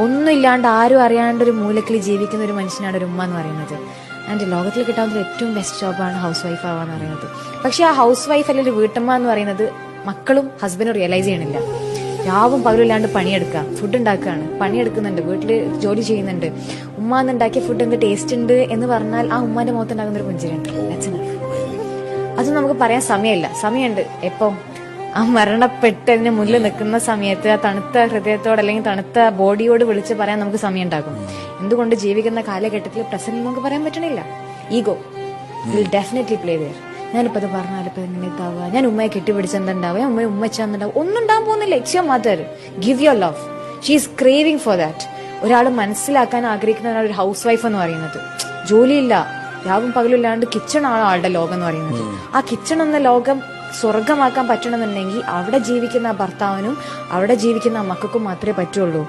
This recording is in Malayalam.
ഒന്നുമില്ലാണ്ട് ആരും അറിയാണ്ട് ഒരു മൂലക്കിൽ ജീവിക്കുന്ന ഒരു മനുഷ്യനാണ് ഒരു ഉമ്മ എന്ന് പറയുന്നത്. ആൻഡ് ലോകത്തിൽ കിട്ടാവുന്ന ഏറ്റവും ബെസ്റ്റ് ജോബാണ് ഹൗസ് വൈഫ് ആവാന്ന് പറയുന്നത്. പക്ഷെ ആ ഹൗസ് വൈഫ് അല്ലെങ്കിൽ ഒരു വീട്ടമ്മ എന്ന് പറയുന്നത് മക്കളും ഹസ്ബൻഡും റിയലൈസ് ചെയ്യണില്ല. രാവും പകലില്ലാണ്ട് പണിയെടുക്കുക, ഫുഡ് ഉണ്ടാക്കുകയാണ്, പണിയെടുക്കുന്നുണ്ട്, വീട്ടില് ജോലി ചെയ്യുന്നുണ്ട്. ഉമ്മ എന്നുണ്ടാക്കിയ ഫുഡ് എന്ത് ടേസ്റ്റ് ഉണ്ട് എന്ന് പറഞ്ഞാൽ ആ ഉമ്മാന്റെ മുഖത്തുണ്ടാകുന്ന ഒരു പുഞ്ചിരിയുണ്ട്. അത് നമുക്ക് പറയാൻ സമയമുണ്ട്. എപ്പം ആ മരണപ്പെട്ട് അതിന് മുന്നിൽ നിൽക്കുന്ന സമയത്ത് ആ തണുത്ത ഹൃദയത്തോട് അല്ലെങ്കിൽ തണുത്ത ബോഡിയോട് വിളിച്ച് പറയാൻ നമുക്ക് സമയം ഉണ്ടാകും. എന്തുകൊണ്ട് ജീവിക്കുന്ന കാലഘട്ടത്തിൽ പ്രസന്റ് നമുക്ക് പറയാൻ പറ്റണില്ല. Ego will definitely play there. ഞാനിപ്പോ അത് പറഞ്ഞാൽ ഇപ്പൊ എങ്ങനെ ഇതാവുക, ഞാൻ ഉമ്മയെ കെട്ടിപ്പിടിച്ചെന്തുണ്ടാവുക, ഞാൻ ഉമ്മയെ ഉമ്മച്ചാന്നുണ്ടാവും, ഒന്നും ഉണ്ടാകാൻ പോകുന്നില്ല. It's your mother. Give your love. She is craving for that. ഒരാൾ മനസ്സിലാക്കാൻ ആഗ്രഹിക്കുന്ന ഒരു ഹൗസ് വൈഫ് എന്ന് പറയുന്നത്. ജോലിയില്ല, രാവും പകലും ഇല്ലാണ്ട് കിച്ചൺ ആണ് ആളുടെ ലോകം എന്ന് പറയുന്നത്. ആ കിച്ചൺ എന്ന ലോകം സ്വർഗമാക്കാൻ പറ്റണമെന്നുണ്ടെങ്കിൽ അവിടെ ജീവിക്കുന്ന ആ ഭർത്താവിനും അവിടെ ജീവിക്കുന്ന ആ മക്കൾക്കും മാത്രമേ പറ്റുള്ളൂ.